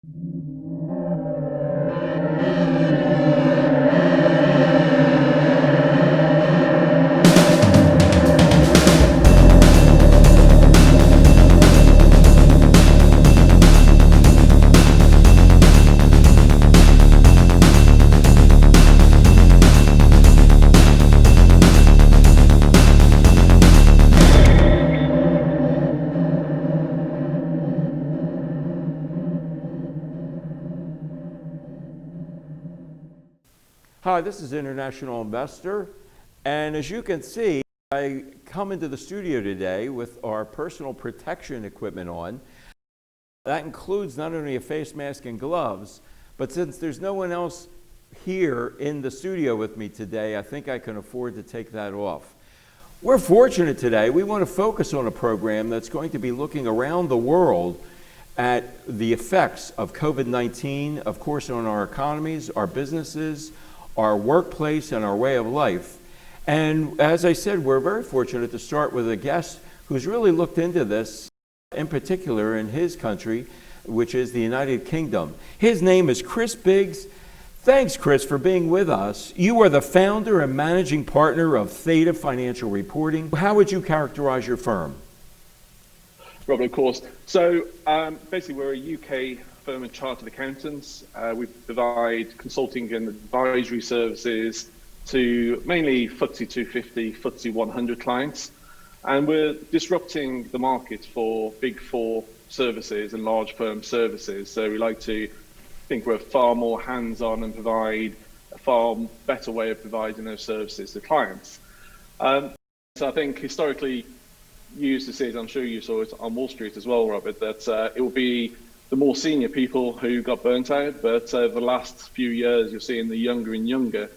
Hi, this is International Investor, and as you can see, I come into the studio today with our personal protection equipment on. That includes not only a face mask and gloves, but since there's no one else here in the studio with me today, I think I can afford to take that off. We're fortunate today. We want to focus on a program that's going to be looking around the world at the effects of COVID-19, of course, on our economies, our businesses, our workplace, and our way of life. And as I said, we're very fortunate to start with a guest who's really looked into this, in particular in his country, which is the United Kingdom. His name is Chris Biggs. Thanks, Chris, for being with us. You are the founder and managing partner of THETA Financial Reporting. How would you characterize your firm? Robert, of course. So basically, we're a UK firm of chartered accountants. We provide consulting and advisory services to mainly FTSE 250, FTSE 100 clients. And we're disrupting the market for big four services and large firm services. So we like to think we're far more hands-on and provide a far better way of providing those services to clients. So I think historically, you used to see it, I'm sure you saw it on Wall Street as well, Robert, that it will be the more senior people who got burnt out, but over the last few years, you're seeing the younger and younger.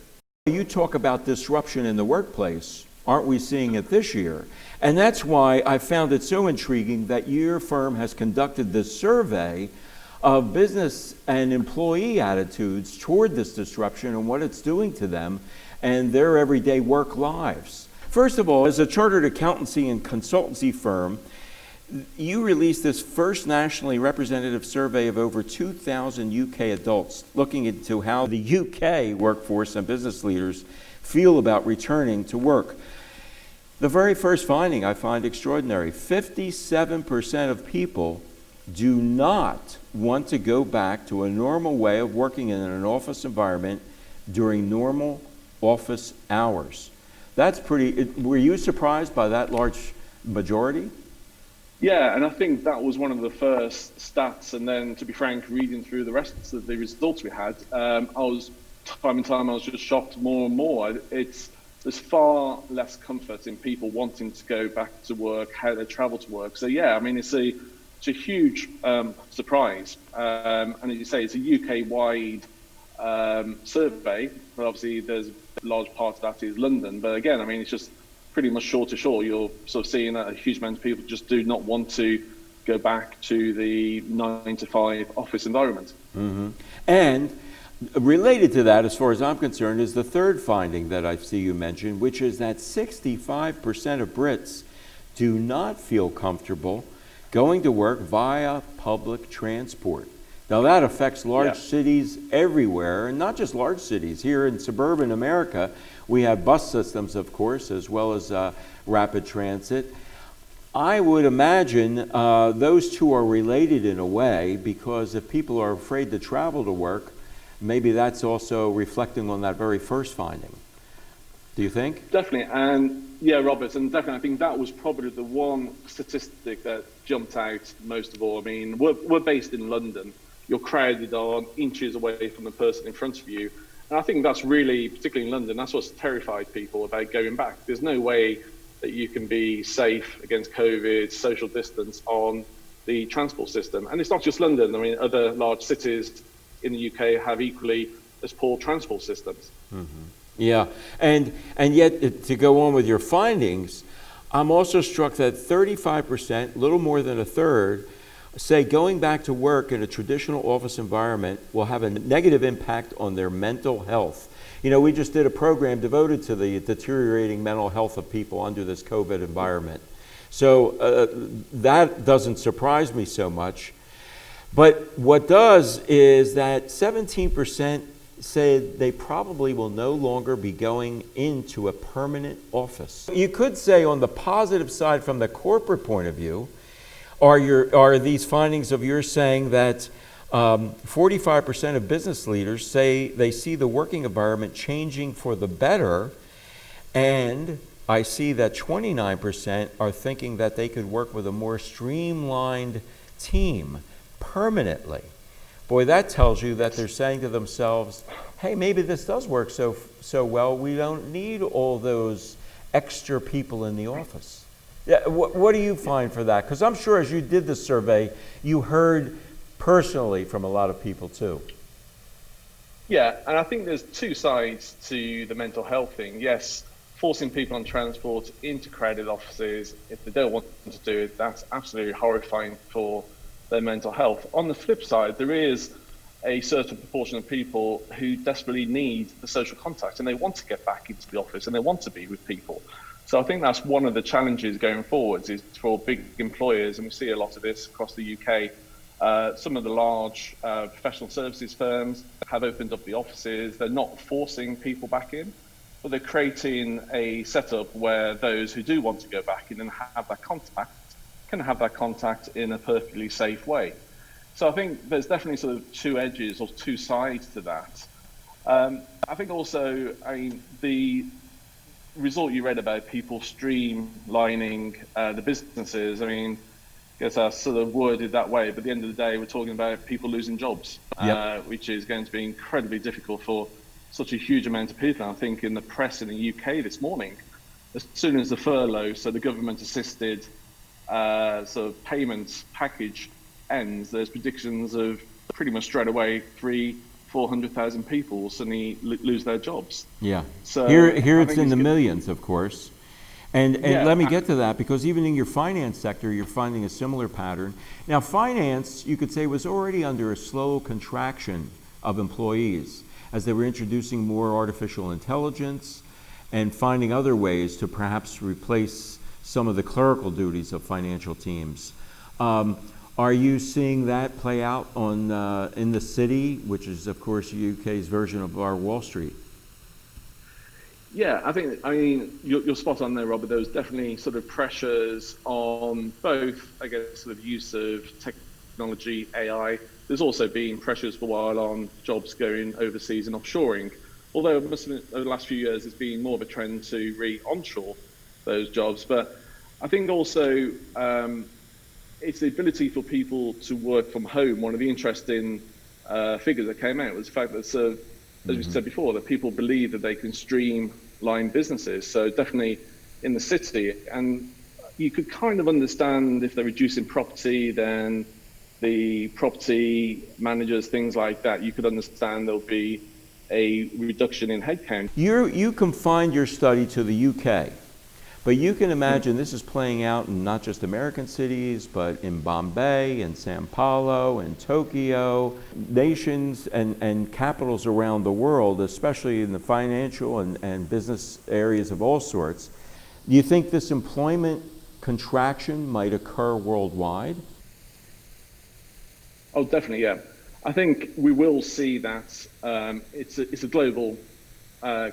You talk about disruption in the workplace. Aren't we seeing it this year? And that's why I found it so intriguing that your firm has conducted this survey of business and employee attitudes toward this disruption and what it's doing to them and their everyday work lives. First of all, as a chartered accountancy and consultancy firm, you released this first nationally representative survey of over 2,000 UK adults looking into how the UK workforce and business leaders feel about returning to work. The very first finding I find extraordinary. 57% of people do not want to go back to a normal way of working in an office environment during normal office hours. That's pretty, were you surprised by that large majority? Yeah, and I think that was one of the first stats. And then, to be frank, reading through the rest of the results we had, I was time and time I was just shocked more and more. There's far less comfort in people wanting to go back to work, how they travel to work. So yeah, I mean, it's a huge surprise. And as you say, it's a UK-wide survey, but obviously there's a large part of that is London. But again, I mean, it's just pretty much shore to shore. You're sort of seeing that a huge amount of people just do not want to go back to the 9-to-5 office environment. Mm-hmm. And related to that, as far as I'm concerned, is the third finding that I see you mentioned, which is that 65% of Brits do not feel comfortable going to work via public transport. Now that affects large cities everywhere, and not just large cities. Here in suburban America, we have bus systems, of course, as well as rapid transit. I would imagine those two are related in a way, because if people are afraid to travel to work, maybe that's also reflecting on that very first finding. Do you think? Definitely, and yeah, Robert, and definitely, I think that was probably the one statistic that jumped out most of all. I mean, we're based in London. You're crowded on inches away from the person in front of you. And I think that's really, particularly in London, that's what's terrified people about going back. There's no way that you can be safe against COVID, social distance on the transport system. And it's not just London. I mean, other large cities in the UK have equally as poor transport systems. Mm-hmm. Yeah, and yet to go on with your findings, I'm also struck that 35%, little more than a third, say going back to work in a traditional office environment will have a negative impact on their mental health. You know, we just did a program devoted to the deteriorating mental health of people under this COVID environment. So that doesn't surprise me so much. But what does is that 17% said they probably will no longer be going into a permanent office. You could say on the positive side from the corporate point of view, are these findings of yours saying that 45% of business leaders say they see the working environment changing for the better, and I see that 29% are thinking that they could work with a more streamlined team permanently. Boy, that tells you that they're saying to themselves, hey, maybe this does work so well, we don't need all those extra people in the office. Yeah, what do you find for that? Because I'm sure as you did the survey, you heard personally from a lot of people too. Yeah, and I think there's two sides to the mental health thing. Yes, forcing people on transport into crowded offices, if they don't want to do it, that's absolutely horrifying for their mental health. On the flip side, there is a certain proportion of people who desperately need the social contact and they want to get back into the office and they want to be with people. So I think that's one of the challenges going forwards is for big employers, and we see a lot of this across the UK. Some of the large professional services firms have opened up the offices. They're not forcing people back in, but they're creating a setup where those who do want to go back in and have that contact can have that contact in a perfectly safe way. So I think there's definitely sort of two edges or two sides to that. I think also, the result you read about people streamlining the businesses, I guess I sort of worded that way, but at the end of the day, we're talking about people losing jobs, yep. Which is going to be incredibly difficult for such a huge amount of people. I think in the press in the UK this morning, as soon as the furlough, so the government assisted sort of payments package ends, there's predictions of pretty much straight away 400,000 people will suddenly lose their jobs. Yeah. So here it's in the millions, of course. And yeah, let me get to that, because even in your finance sector, you're finding a similar pattern. Now, finance, you could say, was already under a slow contraction of employees as they were introducing more artificial intelligence and finding other ways to perhaps replace some of the clerical duties of financial teams. Are you seeing that play out on in the city, which is, of course, UK's version of our Wall Street? Yeah, I mean, you're spot on there, Robert. There was definitely sort of pressures on both, I guess, sort of use of technology, AI. There's also been pressures for a while on jobs going overseas and offshoring. Although it must have been, over the last few years, there's been more of a trend to re-onshore those jobs. But I think also it's the ability for people to work from home. One of the interesting figures that came out was the fact that, as we said before, that people believe that they can streamline businesses. So definitely in the city, and you could kind of understand if they're reducing property, then the property managers, things like that, you could understand there'll be a reduction in headcount. You confined your study to the UK. But you can imagine this is playing out in not just American cities, but in Bombay, and Sao Paulo, and Tokyo, nations and capitals around the world, especially in the financial and business areas of all sorts. Do you think this employment contraction might occur worldwide? Oh, definitely, yeah. I think we will see that. It's a global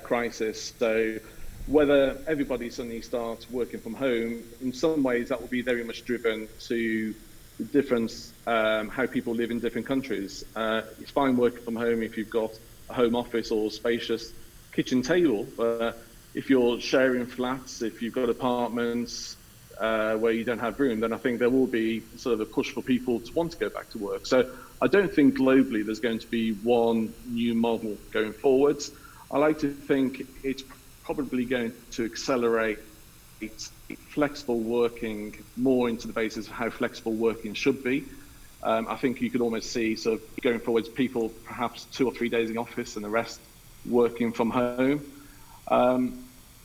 crisis. So whether everybody suddenly starts working from home, in some ways that will be very much driven to the difference, how people live in different countries. It's fine working from home if you've got a home office or spacious kitchen table, but if you're sharing flats, if you've got apartments where you don't have room, then I think there will be sort of a push for people to want to go back to work. So I don't think globally there's going to be one new model going forwards. I like to think it's probably going to accelerate flexible working more into the basis of how flexible working should be. I think you could almost see sort of going forwards people perhaps 2 or 3 days in the office and the rest working from home.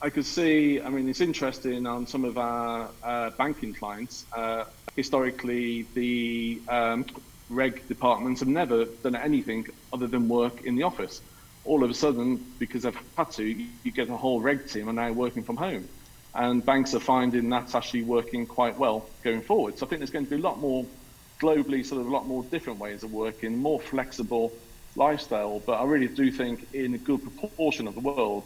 I could see, it's interesting on some of our banking clients. Historically, the reg departments have never done anything other than work in the office. All of a sudden, because they've had to, you get a whole reg team are now working from home. And banks are finding that's actually working quite well going forward. So I think there's going to be a lot more globally sort of a lot more different ways of working, more flexible lifestyle. But I really do think in a good proportion of the world,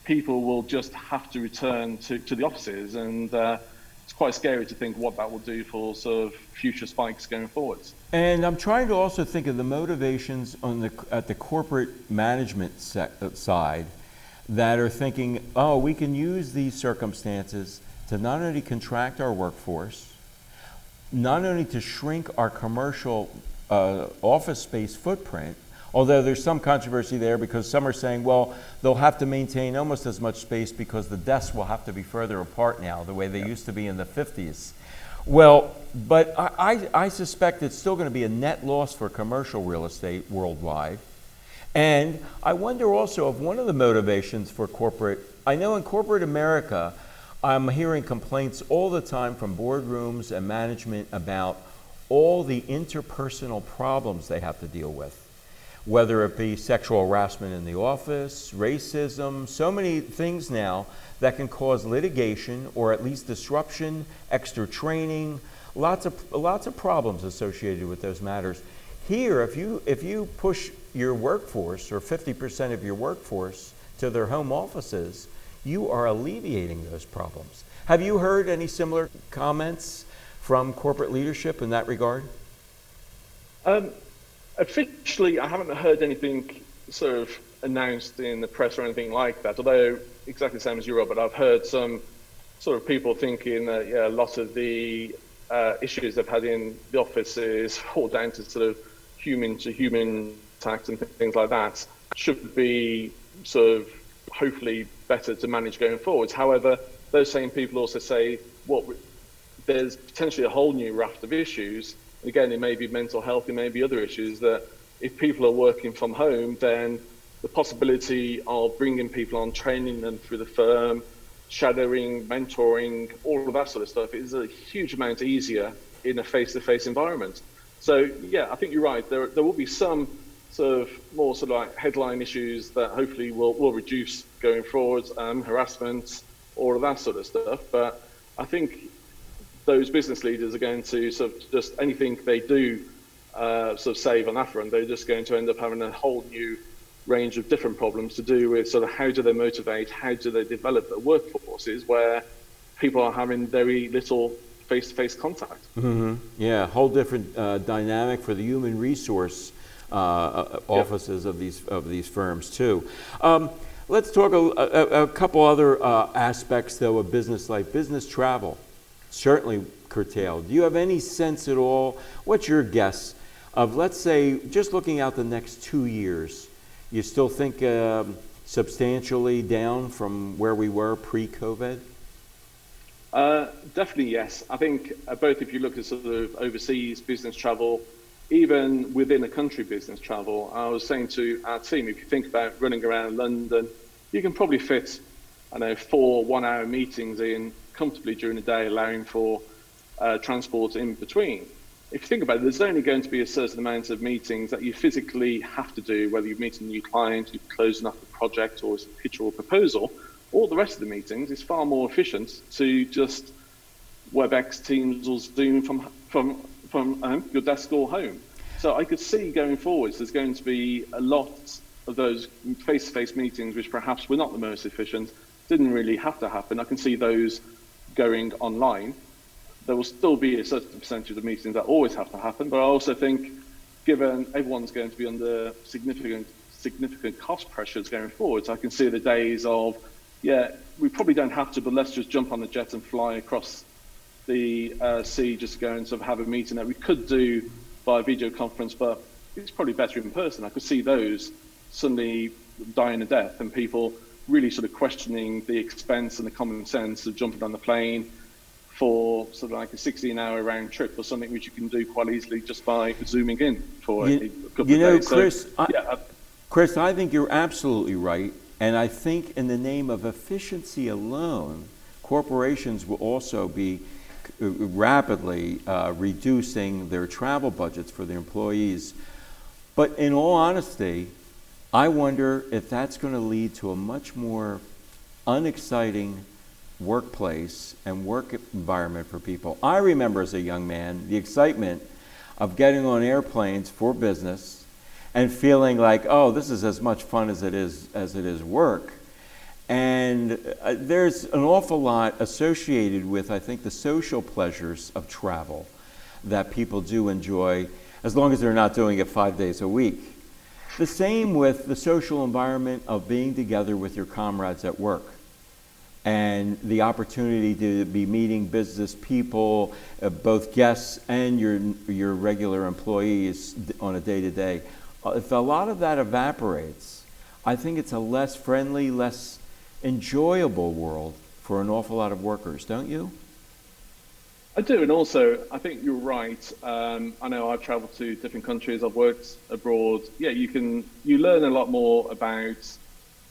people will just have to return to the offices, and it's quite scary to think what that will do for sort of future spikes going forwards. And I'm trying to also think of the motivations at the corporate management side that are thinking, oh, we can use these circumstances to not only contract our workforce, not only to shrink our commercial office space footprint, although there's some controversy there because some are saying, well, they'll have to maintain almost as much space because the desks will have to be further apart now, the way they used to be in the 50s. Well, but I suspect it's still going to be a net loss for commercial real estate worldwide. And I wonder also if one of the motivations for corporate, I know in corporate America, I'm hearing complaints all the time from boardrooms and management about all the interpersonal problems they have to deal with, whether it be sexual harassment in the office, racism, so many things now that can cause litigation or at least disruption, extra training, lots of problems associated with those matters. Here, if you push your workforce or 50% of your workforce to their home offices, you are alleviating those problems. Have you heard any similar comments from corporate leadership in that regard? Officially, I haven't heard anything sort of announced in the press or anything like that, although exactly the same as you, Robert. I've heard some sort of people thinking that a lot of the issues they've had in the offices fall down to sort of human-to-human attacks and things like that should be sort of hopefully better to manage going forwards. However, those same people also say, there's potentially a whole new raft of issues. Again, it may be mental health, it may be other issues that if people are working from home, then the possibility of bringing people on, training them through the firm, shadowing, mentoring, all of that sort of stuff is a huge amount easier in a face-to-face environment. So yeah, I think you're right. There will be some sort of more sort of like headline issues that hopefully will reduce going forward, harassment, all of that sort of stuff. But I think those business leaders are going to sort of just anything they do sort of save on that front, they're just going to end up having a whole new range of different problems to do with sort of how do they motivate, how do they develop their workforces where people are having very little face-to-face contact. Mm-hmm. Yeah, whole different dynamic for the human resource offices of these firms too. Let's talk a couple other aspects though of business life. Business travel, certainly curtailed. Do you have any sense at all, what's your guess of, let's say, just looking out the next 2 years, you still think substantially down from where we were pre-COVID? Definitely yes. I think both if you look at sort of overseas business travel, even within a country business travel, I was saying to our team, if you think about running around London, you can probably fit, 4 one-hour meetings in comfortably during the day, allowing for transport in between. If you think about it, there's only going to be a certain amount of meetings that you physically have to do, whether you're meeting a new client, you're closing up a project or a pitch or a proposal. All the rest of the meetings is far more efficient to just WebEx, Teams or Zoom from your desk or home. So I could see going forwards there's going to be a lot of those face-to-face meetings which perhaps were not the most efficient, didn't really have to happen. I can see those going online. There will still be a certain percentage of meetings that always have to happen, but I also think given everyone's going to be under significant cost pressures going forwards, I can see the days of, we probably don't have to, but let's just jump on the jet and fly across the sea just to go and sort of have a meeting that we could do by video conference, but it's probably better in person. I could see those suddenly dying a death and people really sort of questioning the expense and the common sense of jumping on the plane for sort of like a 16-hour round trip or something which you can do quite easily just by zooming in for a couple of days. Chris, Chris, I think you're absolutely right. And I think in the name of efficiency alone, corporations will also be rapidly reducing their travel budgets for their employees. But in all honesty, I wonder if that's going to lead to a much more unexciting workplace and work environment for people. I remember as a young man, the excitement of getting on airplanes for business and feeling like, oh, this is as much fun as it is work. And there's an awful lot associated with, I think, the social pleasures of travel that people do enjoy, as long as they're not doing it 5 days a week. The same with the social environment of being together with your comrades at work and the opportunity to be meeting business people, both guests and your regular employees on a day-to-day. If a lot of that evaporates, I think it's a less friendly, less enjoyable world for an awful lot of workers, don't you? I do, and also I think you're right. I know I've traveled to different countries. I've worked abroad. Yeah, you learn a lot more about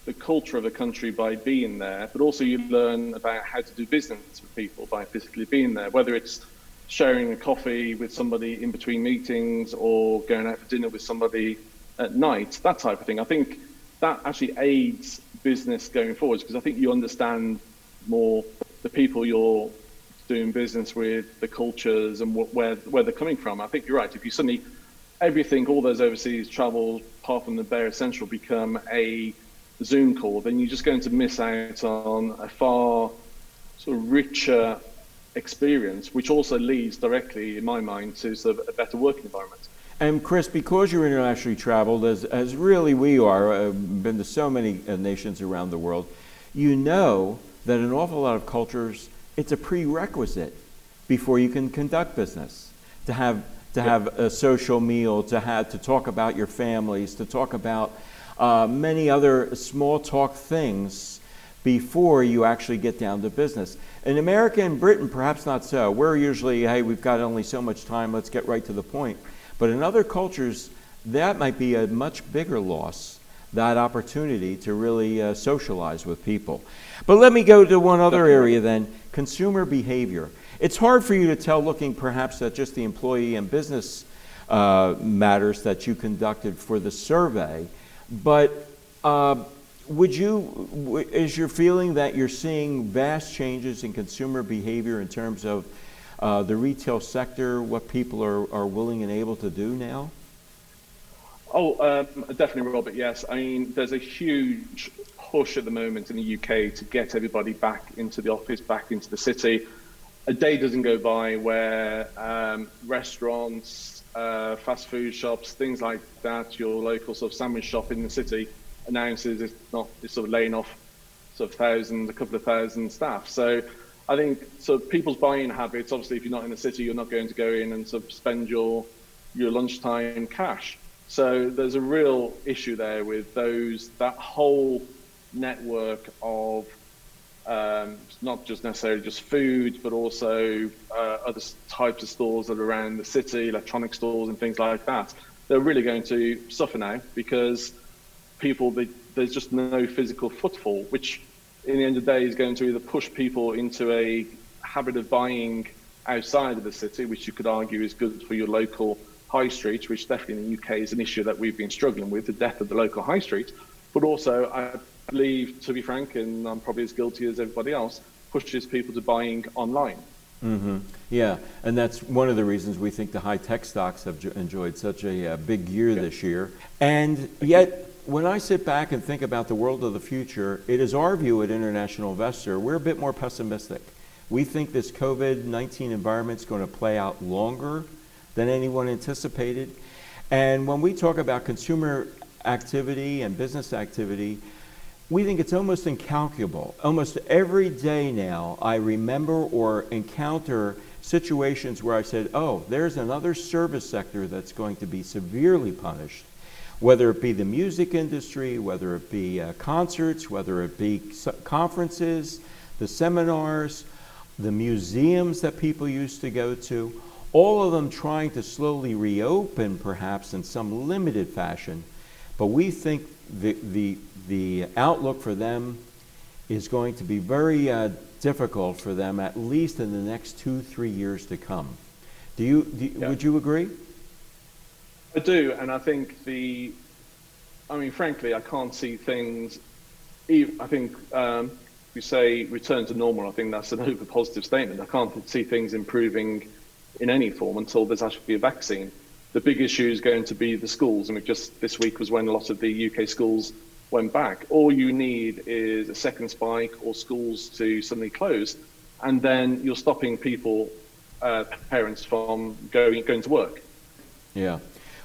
the culture of a country by being there, but also you learn about how to do business with people by physically being there. Whether it's sharing a coffee with somebody in between meetings or going out for dinner with somebody at night, that type of thing. I think that actually aids business going forwards, because I think you understand more the people you're doing business with, the cultures, and where they're coming from. I think you're right. If you suddenly all those overseas travel, apart from the bare essential, become a Zoom call, then you're just going to miss out on a far sort of richer experience, which also leads directly, in my mind, to sort of a better working environment. And Chris, because you're internationally traveled, as really we are, been to so many nations around the world, you know that an awful lot of cultures, it's a prerequisite before you can conduct business, to have a social meal, to talk about your families, to talk about many other small talk things before you actually get down to business. In America and Britain, perhaps not so. We're usually, hey, we've got only so much time, let's get right to the point. But in other cultures, that might be a much bigger loss, that opportunity to really socialize with people. But let me go to one other area then, consumer behavior. It's hard for you to tell looking perhaps at just the employee and business matters that you conducted for the survey, but is your feeling that you're seeing vast changes in consumer behavior in terms of the retail sector, what people are willing and able to do now? Oh, definitely, Robert, yes. I mean, there's a huge push at the moment in the UK to get everybody back into the office, back into the city. A day doesn't go by where restaurants, fast food shops, things like that, your local sort of sandwich shop in the city announces it's sort of laying off sort of a couple of thousand staff. So I think people's buying habits, obviously, if you're not in the city, you're not going to go in and sort of spend your lunchtime cash. So there's a real issue there with that whole network of not just necessarily just food, but also other types of stores that are around the city, electronic stores and things like that. They're really going to suffer now because there's just no physical footfall, which in the end of the day is going to either push people into a habit of buying outside of the city, which you could argue is good for your local high street, which definitely in the UK is an issue that we've been struggling with, the death of the local high street. But also, I believe, to be frank, and I'm probably as guilty as everybody else, pushes people to buying online. Mm-hmm. Yeah, and that's one of the reasons we think the high-tech stocks have enjoyed such a big year this year. And yet, when I sit back and think about the world of the future, it is our view at International Investor, we're a bit more pessimistic. We think this COVID-19 environment is going to play out longer than anyone anticipated. And when we talk about consumer activity and business activity, we think it's almost incalculable. Almost every day now, I remember or encounter situations where I said, oh, there's another service sector that's going to be severely punished, whether it be the music industry, whether it be concerts, whether it be conferences, the seminars, the museums that people used to go to, all of them trying to slowly reopen perhaps in some limited fashion. But we think the outlook for them is going to be very difficult for them, at least in the next 2-3 years to come. Would you agree? I do, and I think frankly, I can't see things. I think we say return to normal. I think that's an over positive statement. I can't see things improving in any form until there's actually a vaccine. The big issue is going to be the schools. I mean, just this week was when a lot of the UK schools went back. All you need is a second spike or schools to suddenly close, and then you're stopping people, parents, from going to work. Yeah.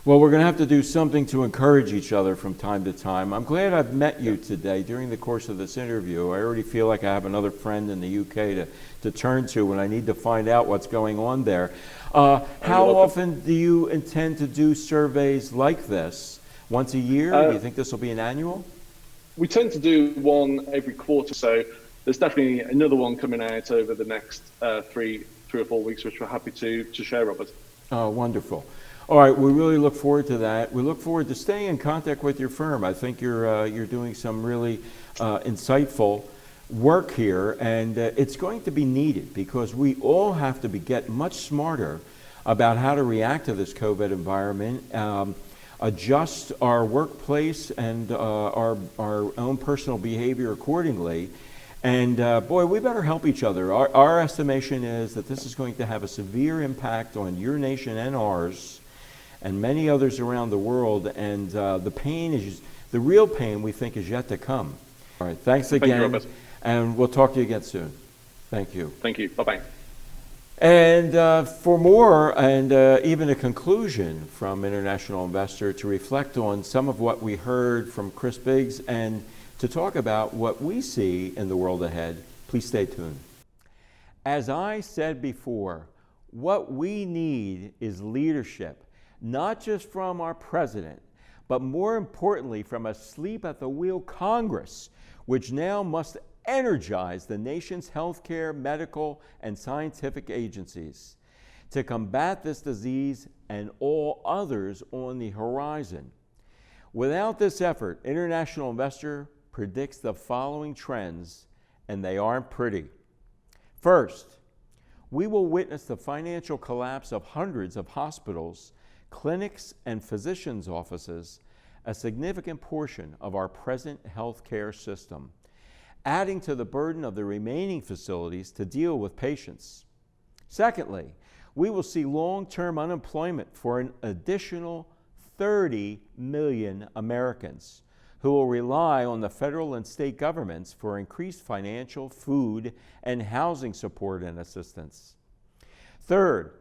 Well, we're going to have to do something to encourage each other from time to time. I'm glad I've met you today during the course of this interview. I already feel like I have another friend in the UK to turn to when I need to find out what's going on there. How often do you intend to do surveys like this? Once a year? Do you think this will be an annual? We tend to do one every quarter, so there's definitely another one coming out over the next 3 or 4 weeks, which we're happy to share, Robert. Oh, wonderful. All right, we really look forward to that. We look forward to staying in contact with your firm. I think you're doing some really insightful work here, and it's going to be needed because we all have to get much smarter about how to react to this COVID environment, adjust our workplace and our own personal behavior accordingly. And boy, we better help each other. Our estimation is that this is going to have a severe impact on your nation and ours, and many others around the world, and the real pain we think is yet to come. All right, thanks again, Thank you, Robert. And we'll talk to you again soon. Thank you. Thank you. Bye-bye. And for more and even a conclusion from International Investor to reflect on some of what we heard from Chris Biggs and to talk about what we see in the world ahead, please stay tuned. As I said before, what we need is leadership. Not just from our president, but more importantly from a sleep-at-the-wheel Congress, which now must energize the nation's healthcare, medical, and scientific agencies to combat this disease and all others on the horizon. Without this effort, International Investor predicts the following trends, and they aren't pretty. First, we will witness the financial collapse of hundreds of hospitals, clinics, and physicians' offices, a significant portion of our present healthcare system, adding to the burden of the remaining facilities to deal with patients. Secondly, we will see long-term unemployment for an additional 30 million Americans who will rely on the federal and state governments for increased financial, food, and housing support and assistance. Third,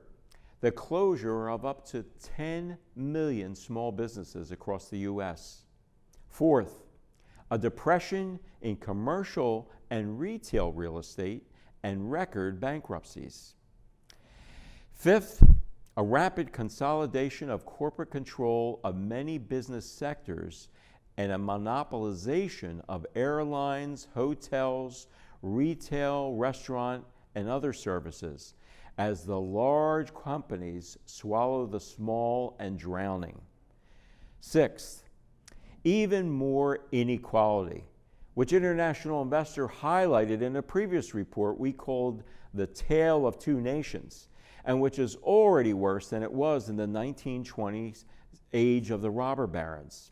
the closure of up to 10 million small businesses across the U.S. Fourth, a depression in commercial and retail real estate and record bankruptcies. Fifth, a rapid consolidation of corporate control of many business sectors and a monopolization of airlines, hotels, retail, restaurant, and other services, as the large companies swallow the small and drowning. Sixth, even more inequality, which International Investor highlighted in a previous report we called the Tale of Two Nations, and which is already worse than it was in the 1920s age of the robber barons.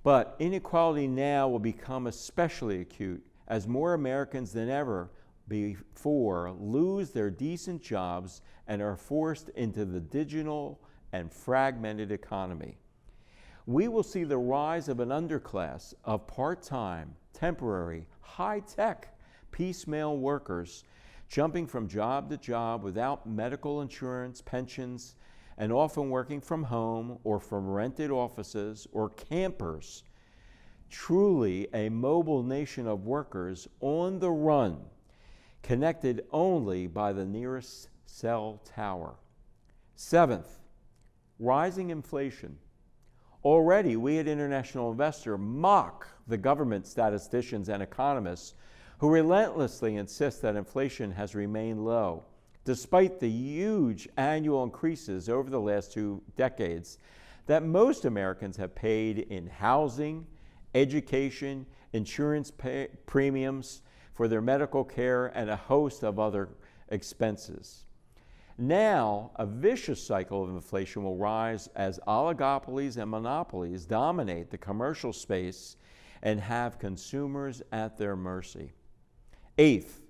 But inequality now will become especially acute as more Americans than ever before lose their decent jobs and are forced into the digital and fragmented economy. We will see the rise of an underclass of part-time, temporary, high-tech piecemeal workers jumping from job to job without medical insurance, pensions, and often working from home or from rented offices or campers. Truly a mobile nation of workers on the run, connected only by the nearest cell tower. Seventh, rising inflation. Already, we at International Investor mock the government statisticians and economists who relentlessly insist that inflation has remained low, despite the huge annual increases over the last 2 decades that most Americans have paid in housing, education, insurance premiums for their medical care, and a host of other expenses. Now, a vicious cycle of inflation will rise as oligopolies and monopolies dominate the commercial space and have consumers at their mercy. Eighth,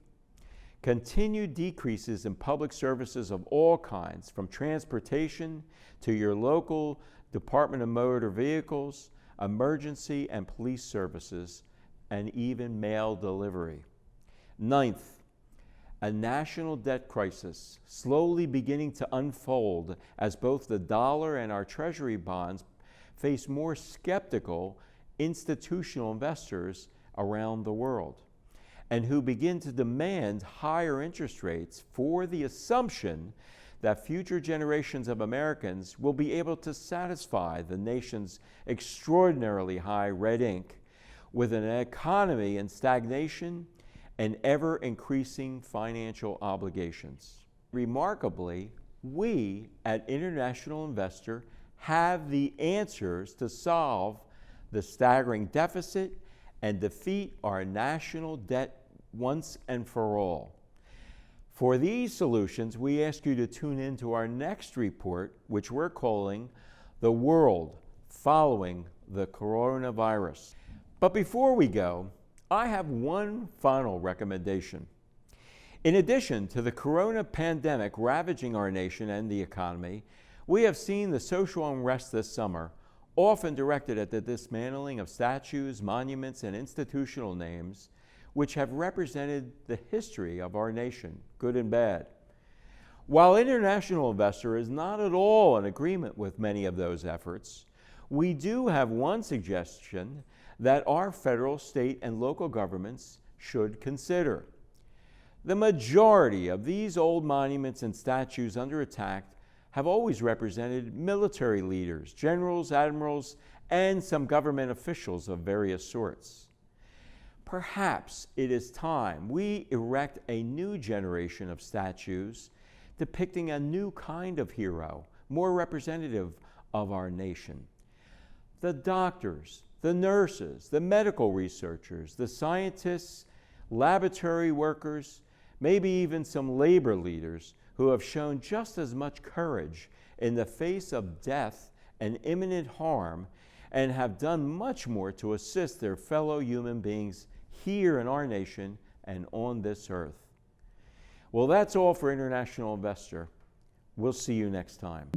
continued decreases in public services of all kinds, from transportation to your local Department of Motor Vehicles, emergency and police services, and even mail delivery. Ninth, a national debt crisis slowly beginning to unfold as both the dollar and our treasury bonds face more skeptical institutional investors around the world, and who begin to demand higher interest rates for the assumption that future generations of Americans will be able to satisfy the nation's extraordinarily high red ink with an economy in stagnation and ever-increasing financial obligations. Remarkably, we at International Investor have the answers to solve the staggering deficit and defeat our national debt once and for all. For these solutions, we ask you to tune in to our next report, which we're calling The World Following the Coronavirus. But before we go, I have one final recommendation. In addition to the corona pandemic ravaging our nation and the economy, we have seen the social unrest this summer, often directed at the dismantling of statues, monuments, and institutional names, which have represented the history of our nation, good and bad. While International Investor is not at all in agreement with many of those efforts, we do have one suggestion that our federal, state, and local governments should consider. The majority of these old monuments and statues under attack have always represented military leaders, generals, admirals, and some government officials of various sorts. Perhaps it is time we erect a new generation of statues depicting a new kind of hero, more representative of our nation. The doctors, the nurses, the medical researchers, the scientists, laboratory workers, maybe even some labor leaders who have shown just as much courage in the face of death and imminent harm and have done much more to assist their fellow human beings here in our nation and on this earth. Well, that's all for International Investor. We'll see you next time.